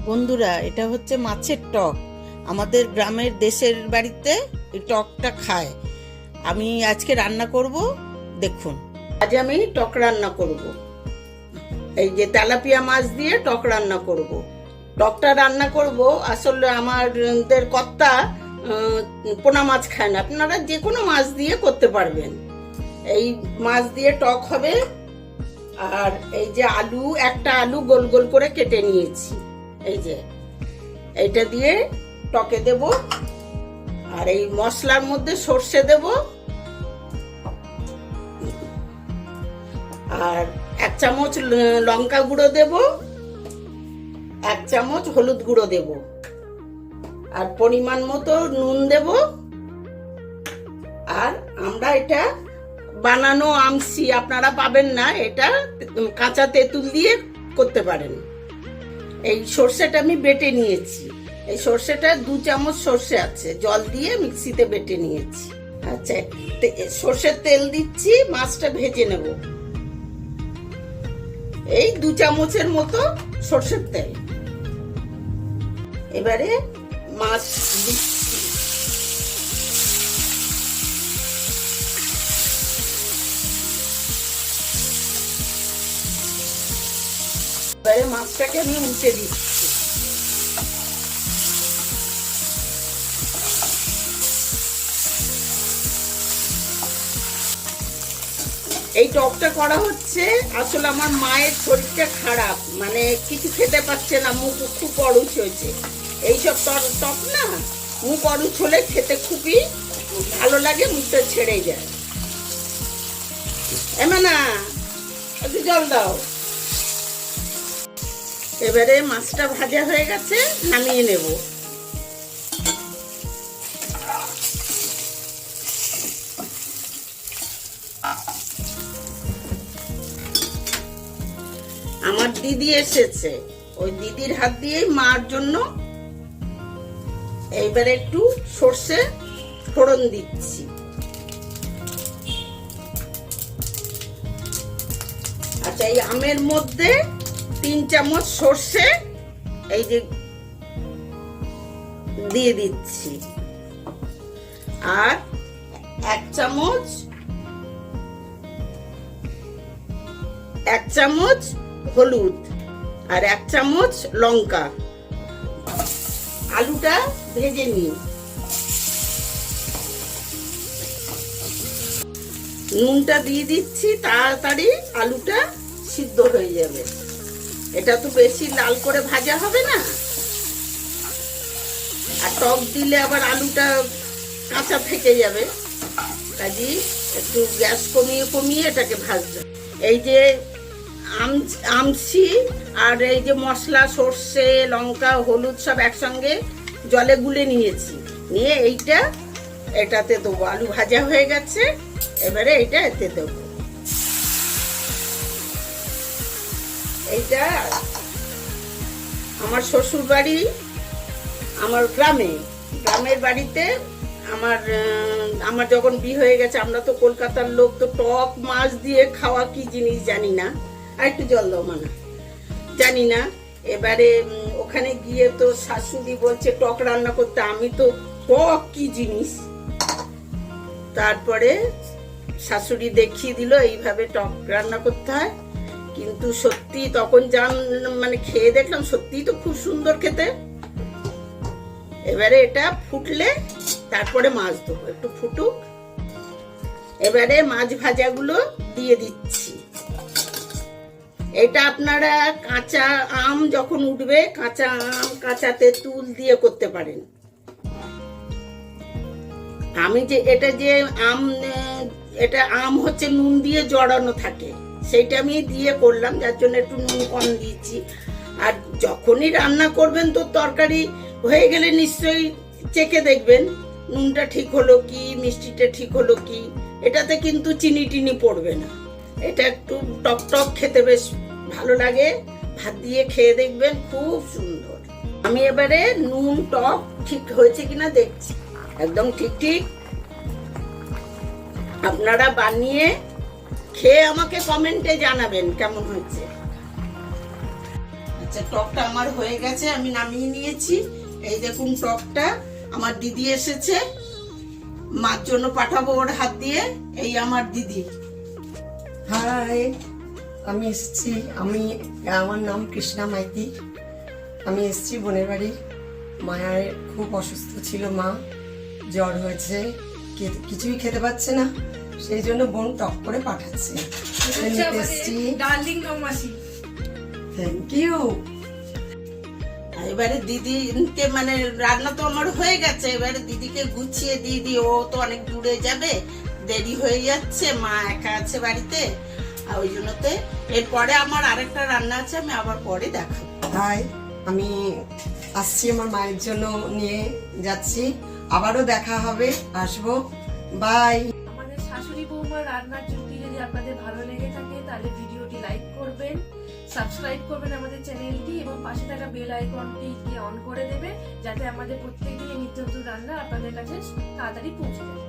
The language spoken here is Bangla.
বন্ধুরা, এটা হচ্ছে মাছের টক। আমাদের গ্রামের দেশের বাড়িতে এই টকটা খায়। আমি আজকে রান্না করব, দেখুন। আজ আমি টক রান্না করব। এই যে তেলাপিয়া মাছ দিয়ে টক রান্না করব। টকটা রান্না করব, আসলে আমাদের কর্তা পোনা মাছ খায় না। আপনারা যে কোনো মাছ দিয়ে করতে পারবেন। এই মাছ দিয়ে টক হবে। আর এই যে আলু, একটা আলু গোল গোল করে কেটে নিয়েছি, এই যে এইটা দিয়ে টকে দেব। আর এই মশলার মধ্যে সর্ষে দেব, আর 1 চামচ লঙ্কা গুঁড়ো দেব, 1 চামচ হলুদ গুঁড়ো দেব, আর পরিমাণ মতো নুন দেব। আর আমরা এটা বানানো আমসি আপনারা পাবেন না, এটা কাঁচা তেঁতুল দিয়ে করতে পারেন। এই সর্ষেটা আমি বেটে নিয়েছি। এই সর্ষেটা 2 চামচ সর্ষে আছে, জল দিয়ে মিক্সিতে বেটে নিয়েছি। আচ্ছা, সর্ষের তেল দিচ্ছি, মাছটা ভেজে নেব। এই 2 চামচের মতো সর্ষের তেল। এবারে মাছ দিচ্ছি। এবারে মাছটাকে আমি উল্টে দিচ্ছি। এই টকটা করা হচ্ছে, আসলে আমার মায়ের শরীরটা খারাপ, মানে কিছু খেতে পারছে না, মুখ খুব অরুচ হয়েছে। এইসব টক না, মুখ অরুচ হলে খেতে খুবই ভালো লাগে, মুখটা ছেড়ে যায়। না একটু জল দাও। এবারে মাছটা ভাজা হয়ে গেছে, নামিয়ে নেব। আমার দিদি এসেছে, ওই দিদির হাত দিয়েই মার জন্য এইবারে একটু সর্ষে ফোড়ন দিচ্ছি। আচ্ছা, এই আমের মধ্যে 3 চামচ সর্ষে এই যে দিয়ে দিচ্ছি, আর 1 চামচ হলুদ, আর 1 চামচ লঙ্কা। আলুটা ভেজে নিই। নুনটা দিয়ে দিচ্ছি, তাড়াতাড়ি আলুটা সিদ্ধ হয়ে যাবে। এটা তো বেশি লাল করে ভাজা হবে না, আর টক দিলে আবার আলুটা কাঁচা থেকে যাবে। কাজেই একটু গ্যাস কমিয়ে কমিয়ে এটাকে ভাজবে। এই যে আমসি আর এই যে মশলা, সর্ষে, লঙ্কা, হলুদ সব একসঙ্গে জলে গুলে নিয়েছি, নিয়ে এটাতে দেবো। আলু ভাজা হয়ে গেছে, এবারে এইটা এতে দেবো। এইটা আমার শ্বশুর বাড়ি, আমার গ্রামের বাড়িতে আমার যখন বিয়ে হয়ে গেছে, আমরা তো কলকাতার লোক, তো টক মাছ দিয়ে খাওয়া কি জিনিস জানি না। আর একটু জল দাও, মানা জানি না। এবারে ওখানে গিয়ে তো শাশুড়ি বলছে টক রান্না করতে, আমি তো টক কি জিনিস, তারপরে শাশুড়ি দেখিয়ে দিল এইভাবে টক রান্না করতে হয়। কিন্তু সত্যি তখন মানে খেয়ে দেখলাম, সত্যি তো খুব সুন্দর খেতে। এবারে এটা ফুটলে তারপরে মাছ দেবো, একটু ফুটুক। এবারে মাছ ভাজাগুলো দিয়ে দিচ্ছি। এটা আপনারা কাঁচা আম যখন উঠবে, কাঁচা আম, কাঁচা তেঁতুল দিয়ে করতে পারেন। আমি যে এটা আম হচ্ছে নুন দিয়ে জড়ানো থাকে, সেইটা আমি দিয়ে করলাম, যার জন্য একটু নুন কম দিয়েছি। আর যখনই রান্না করবেন তো তরকারি হয়ে গেলে নিশ্চয়ই চেখে দেখবেন নুনটা ঠিক হলো কি, মিষ্টিটা ঠিক হলো কি। এটাতে কিন্তু চিনি টিনি পড়বে না। এটা একটু টক টক খেতে বেশ ভালো লাগে, ভাত দিয়ে খেয়ে দেখবেন, খুব সুন্দর। আমি এবারে নুন টক ঠিক হয়েছে কিনা দেখছি, একদম ঠিক। আপনারা বানিয়ে খেয়ে আমাকে কমেন্টে জানাবেন কেমন হয়েছে। আচ্ছা, টকটা আমার হয়ে গেছে, আমি নামিয়ে নিয়েছি। এই দেখুন টকটা, আমার দিদি এসেছে, মার জন্য পাঠাবো ওর হাত দিয়ে। এই আমার দিদি। হাই, আমি এসেছি। আমার নাম কৃষ্ণা মাইতি। আমি এসেছি বোনের বাড়ি। মায়ের খুব অসুস্থ ছিল, মা জ্বর হয়েছে, কিছুই খেতে পাচ্ছে না, সেই জন্য বোন টক করে পাঠাচ্ছে। এসেছি। Thank you. এবারে দিদিকে মানে রান্না তো আমার হয়ে গেছে, এবারে দিদিকে গুছিয়ে দিয়ে দিই, ও তো অনেক দূরে যাবে, দেরি হয়ে যাচ্ছে, মা একা আছে বাড়িতে, আর ওই জন্যতে এরপরে আমার আরেকটা রান্না আছে, আমি আবার পরে দেখাবো। হাই, আমি আসছি, আমার মায়ের জন্য নিয়ে যাচ্ছি। আবারও দেখা হবে, আসবো। বাই। আমাদের শাশুড়ি বৌমার রান্নার জুটি যদি আপনাদের ভালো লেগে থাকে তাহলে ভিডিওটি লাইক করবেন, সাবস্ক্রাইব করবেন আমাদের চ্যানেলটি এবং পাশে থাকা বেল আইকনটি অন করে দেবেন, যাতে আমাদের প্রত্যেকদিন নিত্য নতুন রান্না আপনাদের কাছে তাড়াতাড়ি পৌঁছে যায়।